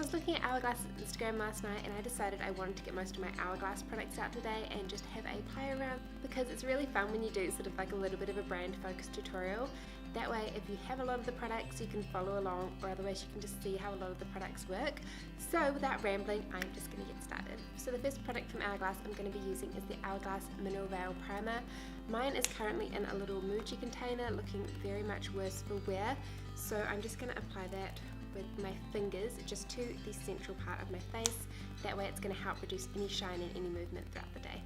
was looking at Hourglass's Instagram last night and I decided I wanted to get most of my Hourglass products out today and just have a play around, because it's really fun when you do sort of like a little bit of a brand focused tutorial. That way if you have a lot of the products you can follow along, or otherwise you can just see how a lot of the products work. So without rambling, I'm just going to get started. So the first product from Hourglass I'm going to be using is the Hourglass Mineral Veil Primer. Mine is currently in a little Muji container, looking very much worse for wear. So I'm just going to apply that with my fingers just to the central part of my face. That way it's going to help reduce any shine and any movement throughout the day.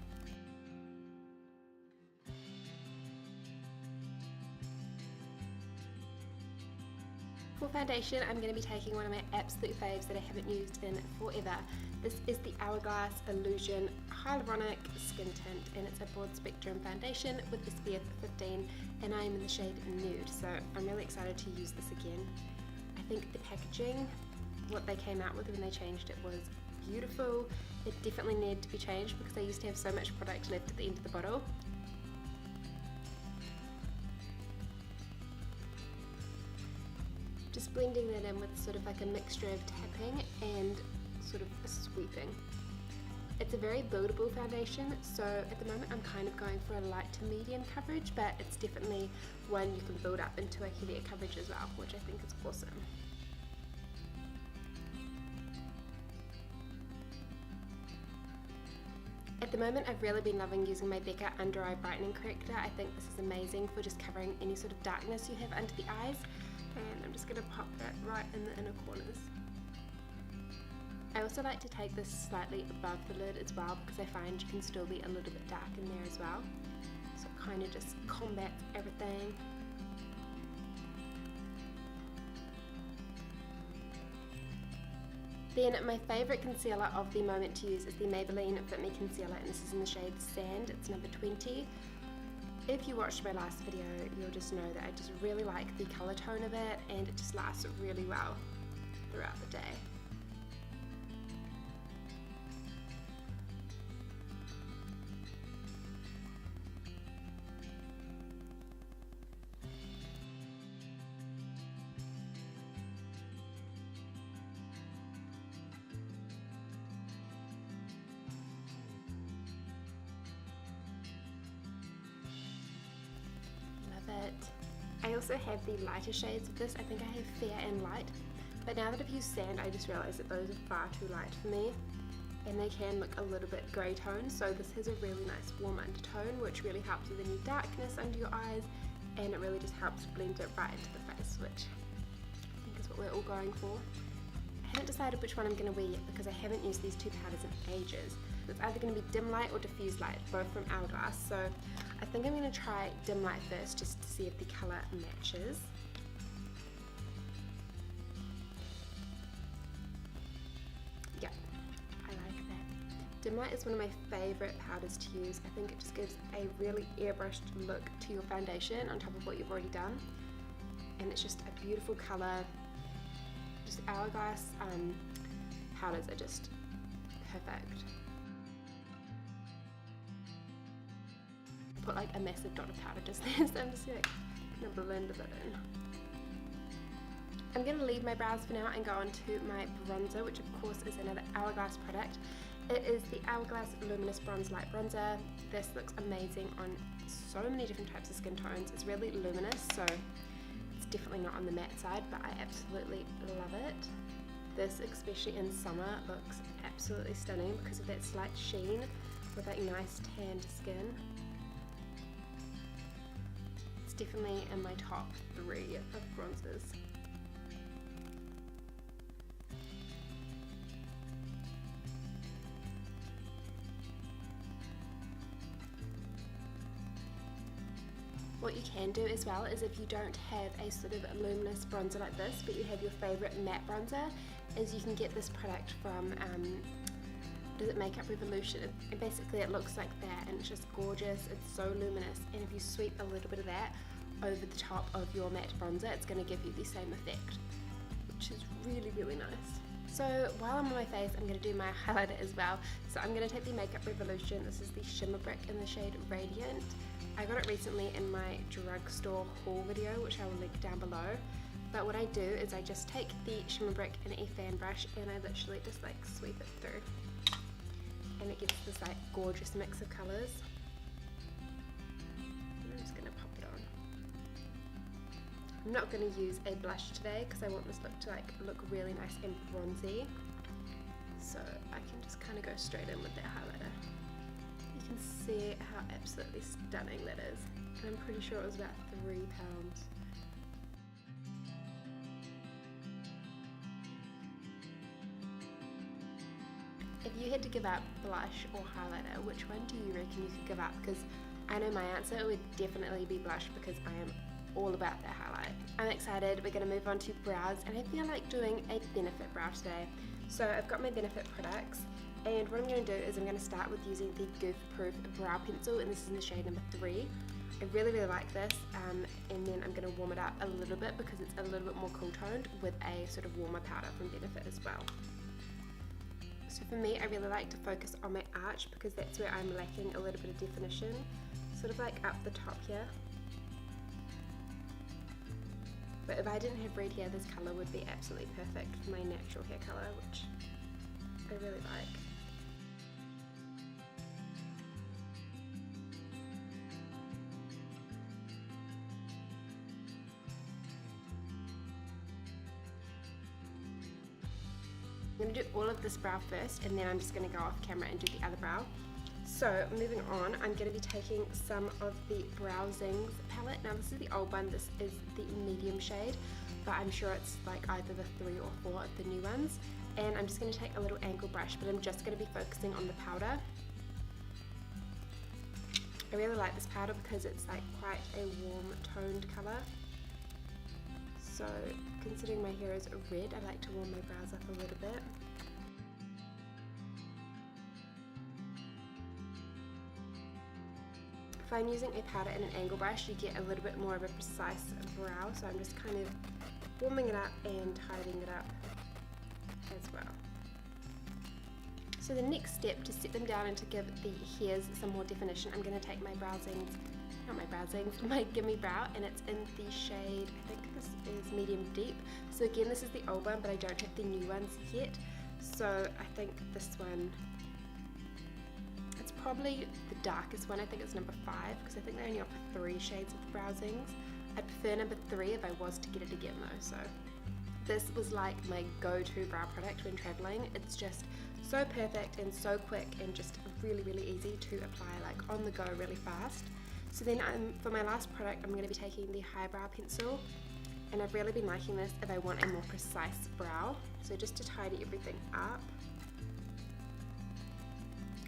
For foundation, I'm going to be taking one of my absolute faves that I haven't used in forever. This is the Hourglass Illusion Hyaluronic Skin Tint, and it's a broad spectrum foundation with SPF 15, and I am in the shade Nude, so I'm really excited to use this again. I think the packaging, what they came out with when they changed it, was beautiful. It definitely needed to be changed because I used to have so much product left at the end of the bottle. Just blending that in with sort of like a mixture of tapping and sort of a sweeping. It's a very buildable foundation, so at the moment I'm kind of going for a light to medium coverage, but it's definitely one you can build up into a heavier coverage as well, which I think is awesome. At the moment I've really been loving using my Becca Under Eye Brightening Corrector. I think this is amazing for just covering any sort of darkness you have under the eyes, and I'm just going to pop that right in the inner corners. I also like to take this slightly above the lid as well, because I find you can still be a little bit dark in there as well. So it kind of just combats everything. Then my favourite concealer of the moment to use is the Maybelline Fit Me Concealer, and this is in the shade Sand. It's number 20. If you watched my last video, you'll just know that I just really like the colour tone of it, and it just lasts really well throughout the day. I also have the lighter shades of this. I think I have Fair and Light, but now that I've used Sand I just realised that those are far too light for me, and they can look a little bit grey tone, so this has a really nice warm undertone which really helps with any darkness under your eyes, and it really just helps blend it right into the face, which I think is what we're all going for. I haven't decided which one I'm going to wear yet because I haven't used these two powders in ages. It's either going to be Dim Light or Diffuse Light, both from Hourglass, so I think I'm going to try Dim Light first just to see if the colour matches. Yeah, I like that. Dim Light is one of my favourite powders to use. I think it just gives a really airbrushed look to your foundation on top of what you've already done, and it's just a beautiful colour. Just Hourglass powders are just perfect. Put like a massive dot of powder just there, so I'm just like gonna blend a bit in. I'm gonna leave my brows for now and go on to my bronzer, which of course is another Hourglass product. It is the Hourglass Luminous Bronze Light Bronzer. This looks amazing on so many different types of skin tones. It's really luminous, so it's definitely not on the matte side, but I absolutely love it. This, especially in summer, looks absolutely stunning because of that slight sheen with like nice tanned skin. It's definitely in my top 3 of bronzers. What you can do as well is, if you don't have a sort of luminous bronzer like this, but you have your favourite matte bronzer, is you can get this product from Does It Makeup Revolution, and basically it looks like that, and it's just gorgeous. It's so luminous, and if you sweep a little bit of that over the top of your matte bronzer, it's going to give you the same effect, which is really, really nice. So while I'm on my face, I'm going to do my highlighter as well. So I'm going to take the Makeup Revolution. This is the Shimmer Brick in the shade Radiant. I got it recently in my drugstore haul video, which I will link down below. But what I do is I just take the Shimmer Brick and a fan brush and I literally just like sweep it through. And it gives this like gorgeous mix of colours. I'm just going to pop it on. I'm not going to use a blush today because I want this look to like look really nice and bronzy. So I can just kind of go straight in with that highlighter. You can see how absolutely stunning that is. And I'm pretty sure it was about £3. If you had to give up blush or highlighter, which one do you reckon you could give up? Because I know my answer would definitely be blush because I am all about that highlight. I'm excited. We're going to move on to brows, and I feel like doing a Benefit brow today. So I've got my Benefit products, and what I'm going to do is I'm going to start with using the Goof Proof Brow Pencil, and this is in the shade number 3. I really like this, and then I'm going to warm it up a little bit because it's a little bit more cool toned with a sort of warmer powder from Benefit as well. So for me, I really like to focus on my arch because that's where I'm lacking a little bit of definition, sort of like up the top here. But if I didn't have red hair, this colour would be absolutely perfect for my natural hair colour, which I really like. I'm going to do all of this brow first, and then I'm just going to go off camera and do the other brow. So moving on, I'm going to be taking some of the Brow Zings palette. Now this is the old one, this is the medium shade, but I'm sure it's like either the 3 or 4 of the new ones. And I'm just going to take a little angle brush, but I'm just going to be focusing on the powder. I really like this powder because it's like quite a warm toned colour. So considering my hair is red, I like to warm my brows up a little bit. If I'm using a powder and an angle brush, you get a little bit more of a precise brow, so I'm just kind of warming it up and tidying it up as well. So the next step, to set them down and to give the hairs some more definition, I'm going to take my my Gimme brow, and it's in the shade, I think this is medium deep. So again, this is the old one, but I don't have the new ones yet. So I think this one, it's probably the darkest one. I think it's number 5 because I think they only offer 3 shades of the Brow Zings. I'd prefer number 3 if I was to get it again though. So this was like my go-to brow product when traveling. It's just so perfect and so quick and just really easy to apply like on the go really fast. So then for my last product, I'm going to be taking the Eyebrow pencil, and I've really been liking this if I want a more precise brow. So just to tidy everything up,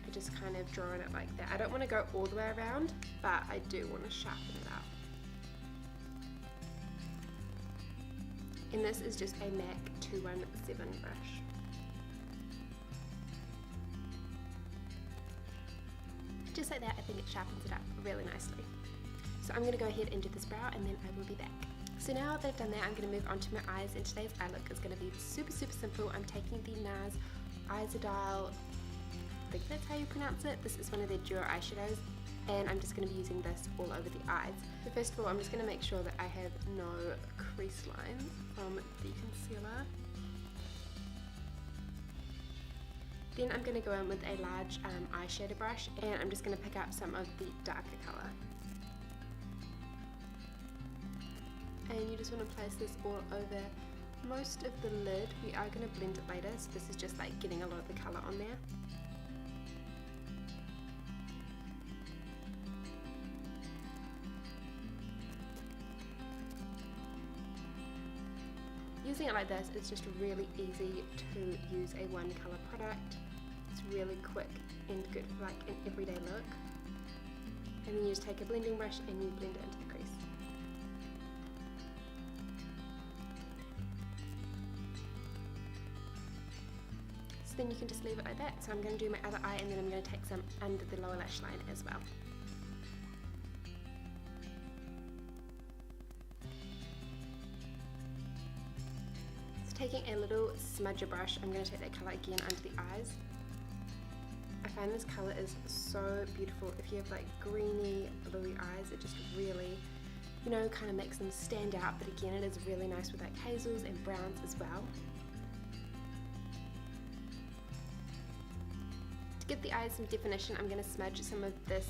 I just kind of draw it like that. I don't want to go all the way around, but I do want to sharpen it up. And this is just a MAC 217 brush. Just like that, I think it sharpens it up really nicely. So I'm going to go ahead and do this brow, and then I will be back. So now that I've done that, I'm going to move on to my eyes, and today's eye look is going to be super simple. I'm taking the Nars Isolde, I think that's how you pronounce it. This is one of their duo eyeshadows, and I'm just going to be using this all over the eyes. So first of all, I'm just going to make sure that I have no crease lines from the concealer. Then I'm going to go in with a large eyeshadow brush, and I'm just going to pick up some of the darker colour. And you just want to place this all over most of the lid. We are going to blend it later, so this is just like getting a lot of the colour on there. Using it like this, it's just really easy to use a one colour product. It's really quick and good for like an everyday look. And then you just take a blending brush and you blend it into the crease. So then you can just leave it like that. So I'm going to do my other eye, and then I'm going to take some under the lower lash line as well. Taking a little smudger brush, I'm going to take that colour again under the eyes. I find this colour is so beautiful. If you have like greeny, bluey eyes, it just really you know, kind of makes them stand out, but again, it is really nice with like hazels and browns as well. To give the eyes some definition, I'm going to smudge some of this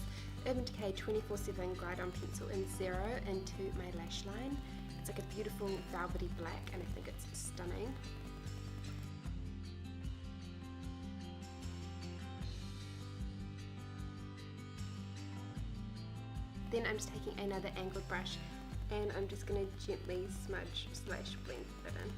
Urban Decay 24/7 Glide On Pencil in Zero into my lash line. It's like a beautiful velvety black and I think it's stunning. Then I'm just taking another angled brush and I'm just going to gently smudge / blend that in.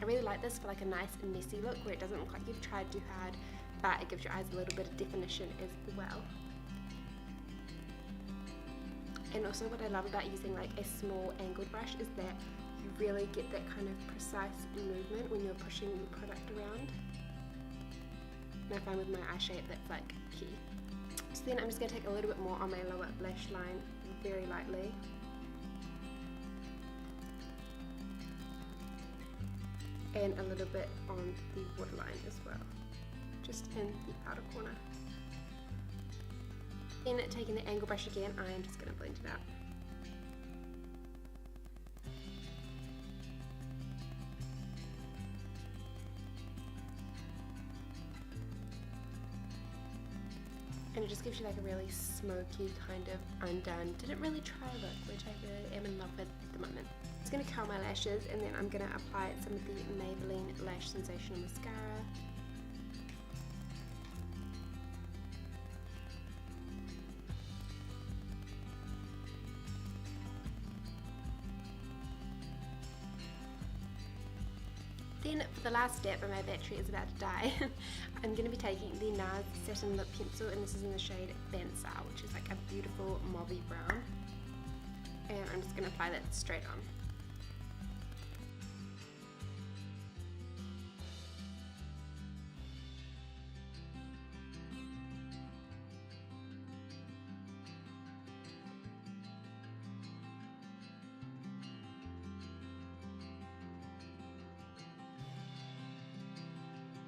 I really like this for like a nice and messy look where it doesn't look like you've tried too hard, but it gives your eyes a little bit of definition as well. And also what I love about using like a small angled brush is that you really get that kind of precise movement when you're pushing the product around. And I find with my eye shape that's like key. So then I'm just going to take a little bit more on my lower lash line very lightly. And a little bit on the waterline as well, just in the outer corner. Then taking the angle brush again, I am just going to blend it out. And it just gives you like a really smoky kind of undone, didn't really try look, which I really am in love with at the moment. I'm just going to curl my lashes and then I'm going to apply some of the Maybelline Lash Sensational Mascara. Then for the last step, and my battery is about to die, I'm going to be taking the Nars Satin Lip Pencil, and this is in the shade Bansa, which is like a beautiful mauvey brown. And I'm just going to apply that straight on.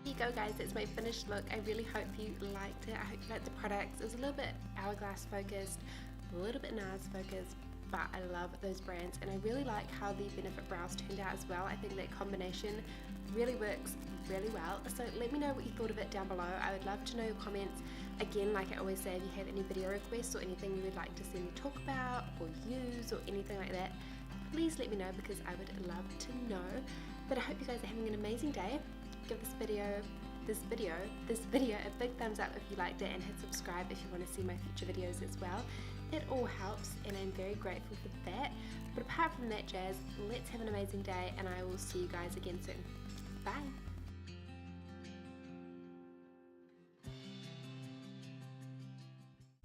There you go guys, that's my finished look. I really hope you liked it. I hope you liked the products. It was a little bit Hourglass focused, a little bit Nars focused, but I love those brands and I really like how the Benefit brows turned out as well. I think that combination really works really well. So let me know what you thought of it down below. I would love to know your comments. Again, like I always say, if you have any video requests or anything you would like to see me talk about or use or anything like that, please let me know because I would love to know. But I hope you guys are having an amazing day. Give this video a big thumbs up if you liked it and hit subscribe if you want to see my future videos as well. It all helps and I'm very grateful for that. But apart from that jazz, let's have an amazing day and I will see you guys again soon. Bye!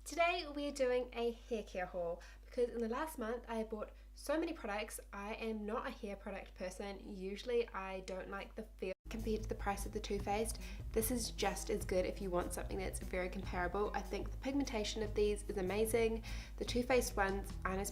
Today we're doing a hair care haul because in the last month I bought so many products. I am not a hair product person. Usually I don't like the feel compared to the price of the Too Faced. This is just as good if you want something that's very comparable. I think the pigmentation of these is amazing. The Too Faced ones aren't as